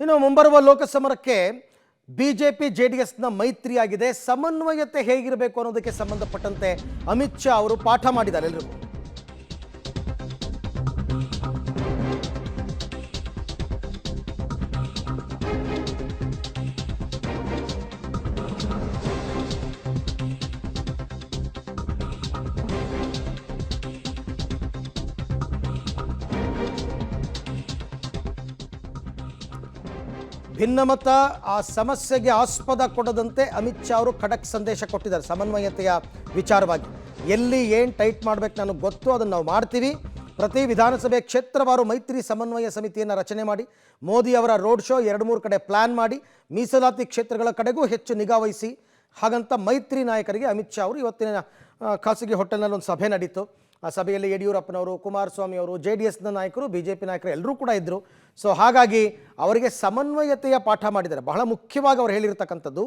ಇನ್ನು ಮುಂಬರುವ ಲೋಕಸಮರಕ್ಕೆ ಬಿಜೆಪಿ ಜೆಡಿಎಸ್ನ ಮೈತ್ರಿಯಾಗಿದೆ. ಸಮನ್ವಯತೆ ಹೇಗಿರಬೇಕು ಅನ್ನೋದಕ್ಕೆ ಸಂಬಂಧಪಟ್ಟಂತೆ ಅಮಿತ್ ಶಾ ಅವರು ಪಾಠ ಮಾಡಿದ್ದಾರೆ ಎಲ್ಲರಿಗೂ. ಭಿನ್ನಮತ ಆ ಸಮಸ್ಯೆಗೆ ಆಸ್ಪದ ಕೊಡದಂತೆ ಅಮಿತ್ ಶಾ ಅವರು ಖಡಕ್ ಸಂದೇಶ ಕೊಟ್ಟಿದ್ದಾರೆ ಸಮನ್ವಯತೆಯ ವಿಚಾರವಾಗಿ. ಎಲ್ಲಿ ಏನು ಟೈಟ್ ಮಾಡಬೇಕು ನನಗೆ ಗೊತ್ತು, ಅದನ್ನು ನಾವು ಮಾಡ್ತೀವಿ. ಪ್ರತಿ ವಿಧಾನಸಭೆ ಕ್ಷೇತ್ರವಾರು ಮೈತ್ರಿ ಸಮನ್ವಯ ಸಮಿತಿಯನ್ನು ರಚನೆ ಮಾಡಿ ಮೋದಿ ಅವರ ರೋಡ್ ಶೋ 2-3 ಕಡೆ ಪ್ಲ್ಯಾನ್ ಮಾಡಿ ಮೀಸಲಾತಿ ಕ್ಷೇತ್ರಗಳ ಕಡೆಗೂ ಹೆಚ್ಚು ನಿಗಾವಹಿಸಿ ಹಾಗಂತ ಮೈತ್ರಿ ನಾಯಕರಿಗೆ ಅಮಿತ್ ಶಾ ಅವರು ಇವತ್ತಿನ ಖಾಸಗಿ ಹೋಟೆಲ್ನಲ್ಲಿ ಒಂದು ಸಭೆ ನಡೀತು. ಆ ಸಭೆಯಲ್ಲಿ ಯಡಿಯೂರಪ್ಪನವರು, ಕುಮಾರಸ್ವಾಮಿ ಅವರು, JDSನ ನಾಯಕರು, BJP ನಾಯಕರು ಎಲ್ಲರೂ ಕೂಡ ಇದ್ದರು. ಸೊ ಹಾಗಾಗಿ ಅವರಿಗೆ ಸಮನ್ವಯತೆಯ ಪಾಠ ಮಾಡಿದ್ದಾರೆ. ಬಹಳ ಮುಖ್ಯವಾಗಿ ಅವರು ಹೇಳಿರ್ತಕ್ಕಂಥದ್ದು,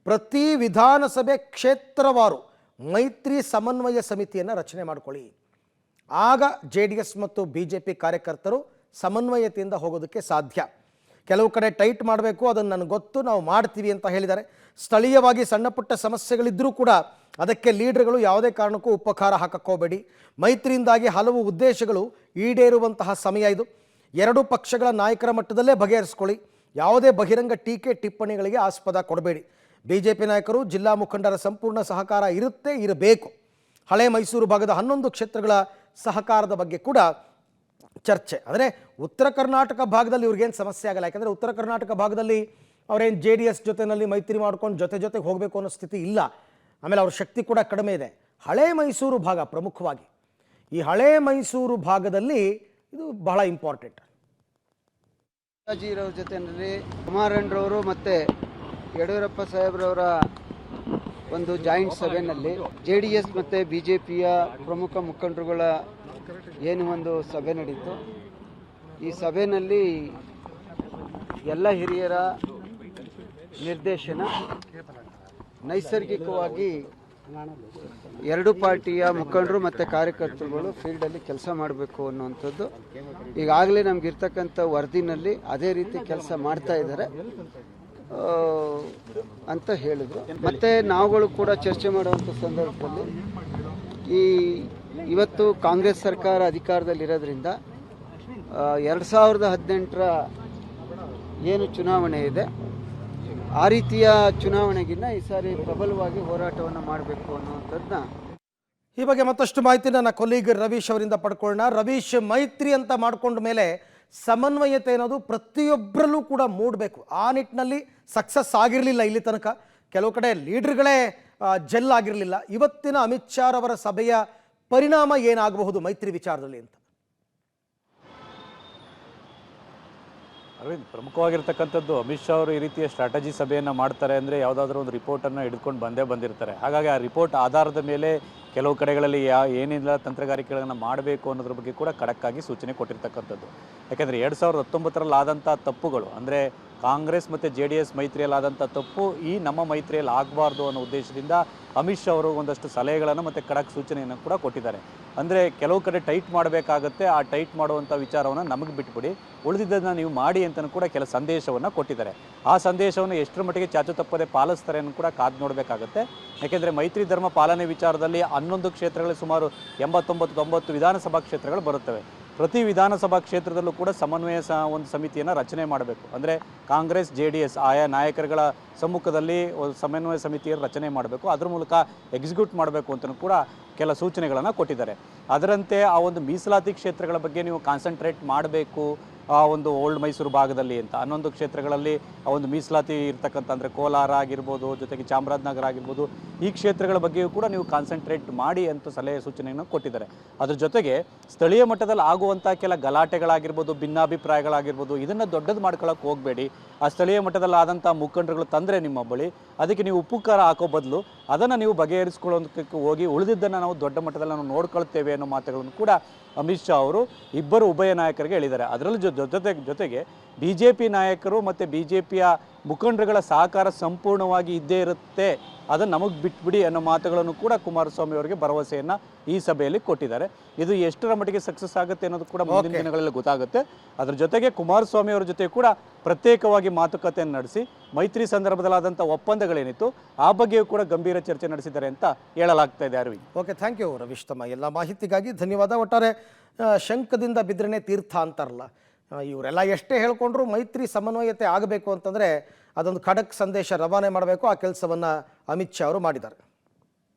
ಪ್ರತಿ ವಿಧಾನಸಭೆ ಕ್ಷೇತ್ರವಾರು ಮೈತ್ರಿ ಸಮನ್ವಯ ಸಮಿತಿಯನ್ನು ರಚನೆ ಮಾಡಿಕೊಳ್ಳಿ. ಆಗ JDS ಮತ್ತು BJP ಕಾರ್ಯಕರ್ತರು ಸಮನ್ವಯತೆಯಿಂದ ಹೋಗೋದಕ್ಕೆ ಸಾಧ್ಯ. ಕೆಲವು ಕಡೆ ಟೈಟ್ ಮಾಡಬೇಕು, ಅದನ್ನು ನನಗೆ ಗೊತ್ತು, ನಾವು ಮಾಡ್ತೀವಿ ಅಂತ ಹೇಳಿದ್ದಾರೆ. ಸ್ಥಳೀಯವಾಗಿ ಸಣ್ಣ ಪುಟ್ಟ ಸಮಸ್ಯೆಗಳಿದ್ದರೂ ಕೂಡ ಅದಕ್ಕೆ ಲೀಡರ್ಗಳು ಯಾವುದೇ ಕಾರಣಕ್ಕೂ ಉಪಕಾರ ಹಾಕಕ್ಕೋಬೇಡಿ. ಮೈತ್ರಿಯಿಂದಾಗಿ ಹಲವು ಉದ್ದೇಶಗಳು ಈಡೇರುವಂತಹ ಸಮಯ ಇದು. ಎರಡೂ ಪಕ್ಷಗಳ ನಾಯಕರ ಮಟ್ಟದಲ್ಲೇ ಬಗೆಹರಿಸ್ಕೊಳ್ಳಿ. ಯಾವುದೇ ಬಹಿರಂಗ ಟೀಕೆ ಟಿಪ್ಪಣಿಗಳಿಗೆ ಆಸ್ಪದ ಕೊಡಬೇಡಿ. BJP ನಾಯಕರು, ಜಿಲ್ಲಾ ಮುಖಂಡರ ಸಂಪೂರ್ಣ ಸಹಕಾರ ಇರಬೇಕು. ಹಳೆ ಮೈಸೂರು ಭಾಗದ 11 ಕ್ಷೇತ್ರಗಳ ಸಹಕಾರದ ಬಗ್ಗೆ ಕೂಡ ಚರ್ಚೆ. ಅಂದರೆ ಉತ್ತರ ಕರ್ನಾಟಕ ಭಾಗದಲ್ಲಿ ಇವ್ರಿಗೇನು ಸಮಸ್ಯೆ ಆಗಲ್ಲ. ಯಾಕಂದರೆ ಉತ್ತರ ಕರ್ನಾಟಕ ಭಾಗದಲ್ಲಿ ಅವರೇನು JDS ಜೊತೆಯಲ್ಲಿ ಮೈತ್ರಿ ಮಾಡ್ಕೊಂಡು ಜೊತೆಗೆ ಹೋಗಬೇಕು ಅನ್ನೋ ಸ್ಥಿತಿ ಇಲ್ಲ. ಆಮೇಲೆ ಅವ್ರ ಶಕ್ತಿ ಕೂಡ ಕಡಿಮೆ ಇದೆ. ಹಳೆ ಮೈಸೂರು ಭಾಗ ಪ್ರಮುಖವಾಗಿ, ಈ ಹಳೆ ಮೈಸೂರು ಭಾಗದಲ್ಲಿ ಇದು ಬಹಳ ಇಂಪಾರ್ಟೆಂಟ್. ರಾಜೀರವ್ರ ಜೊತೆಯಲ್ಲಿ ಕುಮಾರಣ್ಣರವರು ಮತ್ತು ಯಡಿಯೂರಪ್ಪ ಸಾಹೇಬ್ರವರ ಒಂದು ಜಾಯಿಂಟ್ ಸಭೆಯಲ್ಲಿ JDS ಮತ್ತು BJPಯ ಪ್ರಮುಖ ಮುಖಂಡರುಗಳ ಏನು ಒಂದು ಸಭೆ ನಡೀತು. ಈ ಸಭೆಯಲ್ಲಿ ಎಲ್ಲ ಹಿರಿಯರ ನಿರ್ದೇಶನ ನೈಸರ್ಗಿಕವಾಗಿ ಎರಡು ಪಾರ್ಟಿಯ ಮುಖಂಡರು ಮತ್ತು ಕಾರ್ಯಕರ್ತರುಗಳು ಫೀಲ್ಡಲ್ಲಿ ಕೆಲಸ ಮಾಡಬೇಕು ಅನ್ನುವಂಥದ್ದು ಈಗಾಗಲೇ ನಮಗಿರ್ತಕ್ಕಂಥ ವರದಿನಲ್ಲಿ ಅದೇ ರೀತಿ ಕೆಲಸ ಮಾಡ್ತಾ ಇದ್ದಾರೆ ಅಂತ ಹೇಳಿದರು. ಮತ್ತು ನಾವುಗಳು ಕೂಡ ಚರ್ಚೆ ಮಾಡುವಂಥ ಸಂದರ್ಭದಲ್ಲಿ ಇವತ್ತು ಕಾಂಗ್ರೆಸ್ ಸರ್ಕಾರ ಅಧಿಕಾರದಲ್ಲಿರೋದ್ರಿಂದ 2018ರ ಏನು ಚುನಾವಣೆ ಇದೆ ಆ ರೀತಿಯ ಚುನಾವಣೆಗಿನ್ನ ಈ ಸಾರಿ ಪ್ರಬಲವಾಗಿ ಹೋರಾಟವನ್ನು ಮಾಡಬೇಕು ಅನ್ನುವಂಥದ್ದನ್ನ ಈ ಬಗ್ಗೆ ಮತ್ತಷ್ಟು ಮಾಹಿತಿ ನನ್ನ ಕೊಲೀಗ್ ರವೀಶ್ ಅವರಿಂದ ಪಡ್ಕೊಳ್ಳೋಣ. ರವೀಶ್, ಮೈತ್ರಿ ಅಂತ ಮಾಡ್ಕೊಂಡ ಮೇಲೆ ಸಮನ್ವಯತೆ ಅನ್ನೋದು ಪ್ರತಿಯೊಬ್ಬರಲ್ಲೂ ಕೂಡ ಮೂಡಬೇಕು. ಆ ನಿಟ್ಟಿನಲ್ಲಿ ಸಕ್ಸಸ್ ಆಗಿರಲಿಲ್ಲ ಇಲ್ಲಿ ತನಕ. ಕೆಲವು ಕಡೆ ಲೀಡರ್ಗಳೇ ಜೆಲ್ ಆಗಿರಲಿಲ್ಲ. ಇವತ್ತಿನ ಅಮಿತ್ ಶಾ ಅವರ ಸಭೆಯ ಪರಿಣಾಮ ಏನಾಗಬಹುದು ಮೈತ್ರಿ ವಿಚಾರದಲ್ಲಿ ಅಂತ? ಅರವಿಂದ್, ಪ್ರಮುಖವಾಗಿರ್ತಕ್ಕಂಥದ್ದು ಅಮಿತ್ ಶಾ ಅವರು ಈ ರೀತಿಯ ಸ್ಟ್ರಾಟಜಿ ಸಭೆಯನ್ನು ಮಾಡ್ತಾರೆ ಅಂದರೆ ಯಾವುದಾದ್ರೂ ಒಂದು ರಿಪೋರ್ಟನ್ನು ಹಿಡ್ಕೊಂಡು ಬಂದಿರ್ತಾರೆ. ಹಾಗಾಗಿ ಆ ರಿಪೋರ್ಟ್ ಆಧಾರದ ಮೇಲೆ ಕೆಲವು ಕಡೆಗಳಲ್ಲಿ ಏನಿಲ್ಲ ತಂತ್ರಗಾರಿಕೆಗಳನ್ನು ಮಾಡಬೇಕು ಅನ್ನೋದ್ರ ಬಗ್ಗೆ ಕೂಡ ಖಡಕ್ಕಾಗಿ ಸೂಚನೆ ಕೊಟ್ಟಿರ್ತಕ್ಕಂಥದ್ದು. ಯಾಕೆಂದರೆ 2019ರಲ್ಲಿ ಆದಂಥ ತಪ್ಪುಗಳು, ಅಂದರೆ ಕಾಂಗ್ರೆಸ್ ಮತ್ತು JDS ಮೈತ್ರಿಯಲ್ಲಾದಂಥ ತಪ್ಪು ಈ ನಮ್ಮ ಮೈತ್ರಿಯಲ್ಲಿ ಆಗಬಾರ್ದು ಅನ್ನೋ ಉದ್ದೇಶದಿಂದ ಅಮಿತ್ ಶಾ ಅವರು ಒಂದಷ್ಟು ಸಲಹೆಗಳನ್ನು ಮತ್ತು ಖಡಕ್ ಸೂಚನೆಯನ್ನು ಕೂಡ ಕೊಟ್ಟಿದ್ದಾರೆ. ಅಂದರೆ ಕೆಲವು ಕಡೆ ಟೈಟ್ ಮಾಡಬೇಕಾಗತ್ತೆ, ಆ ಟೈಟ್ ಮಾಡುವಂಥ ವಿಚಾರವನ್ನು ನಮಗೆ ಬಿಟ್ಬಿಡಿ, ಉಳಿದಿದ್ದನ್ನು ನೀವು ಮಾಡಿ ಅಂತಲೂ ಕೂಡ ಕೆಲ ಸಂದೇಶವನ್ನು ಕೊಟ್ಟಿದ್ದಾರೆ. ಆ ಸಂದೇಶವನ್ನು ಎಷ್ಟರ ಮಟ್ಟಿಗೆ ಚಾಚು ತಪ್ಪದೆ ಪಾಲಿಸ್ತಾರೆ ಅನ್ನೋ ಕೂಡ ಕಾದು ನೋಡಬೇಕಾಗತ್ತೆ. ಯಾಕೆಂದರೆ ಮೈತ್ರಿ ಧರ್ಮ ಪಾಲನೆ ವಿಚಾರದಲ್ಲಿ 11 ಕ್ಷೇತ್ರಗಳಲ್ಲಿ ಸುಮಾರು 89-90 ವಿಧಾನಸಭಾ ಕ್ಷೇತ್ರಗಳು ಬರುತ್ತವೆ. ಪ್ರತಿ ವಿಧಾನಸಭಾ ಕ್ಷೇತ್ರದಲ್ಲೂ ಕೂಡ ಸಮನ್ವಯ ಒಂದು ಸಮಿತಿಯನ್ನು ರಚನೆ ಮಾಡಬೇಕು. ಅಂದರೆ ಕಾಂಗ್ರೆಸ್ JDS ಆಯಾ ನಾಯಕರುಗಳ ಸಮ್ಮುಖದಲ್ಲಿ ಒಂದು ಸಮನ್ವಯ ಸಮಿತಿಯನ್ನು ರಚನೆ ಮಾಡಬೇಕು, ಅದ್ರ ಮೂಲಕ ಎಕ್ಸಿಕ್ಯೂಟ್ ಮಾಡಬೇಕು ಅಂತಲೂ ಕೂಡ ಕೆಲ ಸೂಚನೆಗಳನ್ನು ಕೊಟ್ಟಿದ್ದಾರೆ. ಅದರಂತೆ ಆ ಒಂದು ಮೀಸಲಾತಿ ಕ್ಷೇತ್ರಗಳ ಬಗ್ಗೆ ನೀವು ಕಾನ್ಸಂಟ್ರೇಟ್ ಮಾಡಬೇಕು ಆ ಒಂದು ಓಲ್ಡ್ ಮೈಸೂರು ಭಾಗದಲ್ಲಿ ಅಂತ. 11 ಕ್ಷೇತ್ರಗಳಲ್ಲಿ ಆ ಒಂದು ಮೀಸಲಾತಿ ಇರ್ತಕ್ಕಂಥ, ಅಂದರೆ ಕೋಲಾರ ಆಗಿರ್ಬೋದು, ಜೊತೆಗೆ ಚಾಮರಾಜನಗರ ಆಗಿರ್ಬೋದು, ಈ ಕ್ಷೇತ್ರಗಳ ಬಗ್ಗೆಯೂ ಕೂಡ ನೀವು ಕಾನ್ಸಂಟ್ರೇಟ್ ಮಾಡಿ ಅಂತ ಸಲಹೆ ಸೂಚನೆಯನ್ನು ಕೊಟ್ಟಿದ್ದಾರೆ. ಅದ್ರ ಜೊತೆಗೆ ಸ್ಥಳೀಯ ಮಟ್ಟದಲ್ಲಿ ಆಗುವಂಥ ಕೆಲ ಗಲಾಟೆಗಳಾಗಿರ್ಬೋದು, ಭಿನ್ನಾಭಿಪ್ರಾಯಗಳಾಗಿರ್ಬೋದು, ಇದನ್ನು ದೊಡ್ಡದು ಮಾಡ್ಕೊಳ್ಳೋಕೆ ಹೋಗಬೇಡಿ. ಆ ಸ್ಥಳೀಯ ಮಟ್ಟದಲ್ಲಿ ಆದಂಥ ಮುಖಂಡರುಗಳು ತಂದರೆ ನಿಮ್ಮ ಬಳಿ, ಅದಕ್ಕೆ ನೀವು ಉಪ್ಪು ಖಾರ ಹಾಕೋ ಬದಲು ಅದನ್ನು ನೀವು ಬಗೆಹರಿಸ್ಕೊಳ್ಳೋದಕ್ಕೆ ಹೋಗಿ ಉಳಿದಿದ್ದನ್ನು ನಾವು ದೊಡ್ಡ ಮಟ್ಟದಲ್ಲಿ ನಾವು ನೋಡ್ಕೊಳ್ತೇವೆ ಅನ್ನೋ ಮಾತುಗಳನ್ನು ಕೂಡ ಅಮಿತ್ ಶಾ ಅವರು ಇಬ್ಬರು ಉಭಯ ನಾಯಕರಿಗೆ ಹೇಳಿದ್ದಾರೆ. ಅದರಲ್ಲಿ ಜೊತೆಗೆ BJP ನಾಯಕರು ಮತ್ತು BJPಯ ಮುಖಂಡರುಗಳ ಸಹಕಾರ ಸಂಪೂರ್ಣವಾಗಿ ಇದ್ದೇ ಇರುತ್ತೆ, ಅದನ್ನು ನಮಗೆ ಬಿಟ್ಬಿಡಿ ಅನ್ನೋ ಮಾತುಗಳನ್ನು ಕೂಡ ಕುಮಾರಸ್ವಾಮಿ ಅವರಿಗೆ ಭರವಸೆಯನ್ನು ಈ ಸಭೆಯಲ್ಲಿ ಕೊಟ್ಟಿದ್ದಾರೆ. ಇದು ಎಷ್ಟರ ಮಟ್ಟಿಗೆ ಸಕ್ಸಸ್ ಆಗುತ್ತೆ ಅನ್ನೋದು ಕೂಡ ಮುಂದಿನ ದಿನಗಳಲ್ಲಿ ಗೊತ್ತಾಗುತ್ತೆ. ಅದರ ಜೊತೆಗೆ ಕುಮಾರಸ್ವಾಮಿ ಅವರ ಜೊತೆ ಕೂಡ ಪ್ರತ್ಯೇಕವಾಗಿ ಮಾತುಕತೆಯನ್ನು ನಡೆಸಿ ಮೈತ್ರಿ ಸಂದರ್ಭದಲ್ಲಾದಂಥ ಒಪ್ಪಂದಗಳೇನಿತ್ತು ಆ ಬಗ್ಗೆಯೂ ಕೂಡ ಗಂಭೀರ ಚರ್ಚೆ ನಡೆಸಿದ್ದಾರೆ ಅಂತ ಹೇಳಲಾಗ್ತಾ ಇದೆ. Aravind, okay, thank you Ravish ತಮ್ಮ ಎಲ್ಲ ಮಾಹಿತಿಗಾಗಿ ಧನ್ಯವಾದ. ಒಟ್ಟಾರೆ ಶಂಕದಿಂದ ಬಿದ್ರನೇ ತೀರ್ಥ ಅಂತಾರಲ್ಲ, ಇವರೆಲ್ಲ ಎಷ್ಟೇ ಹೇಳ್ಕೊಂಡ್ರು ಮೈತ್ರಿ ಸಮನ್ವಯತೆ ಆಗಬೇಕು ಅಂತಂದರೆ ಅದೊಂದು ಖಡಕ್ ಸಂದೇಶ ರವಾನೆ ಮಾಡಬೇಕು. ಆ ಕೆಲಸವನ್ನು ಅಮಿತ್ ಶಾ ಅವರು ಮಾಡಿದ್ದಾರೆ.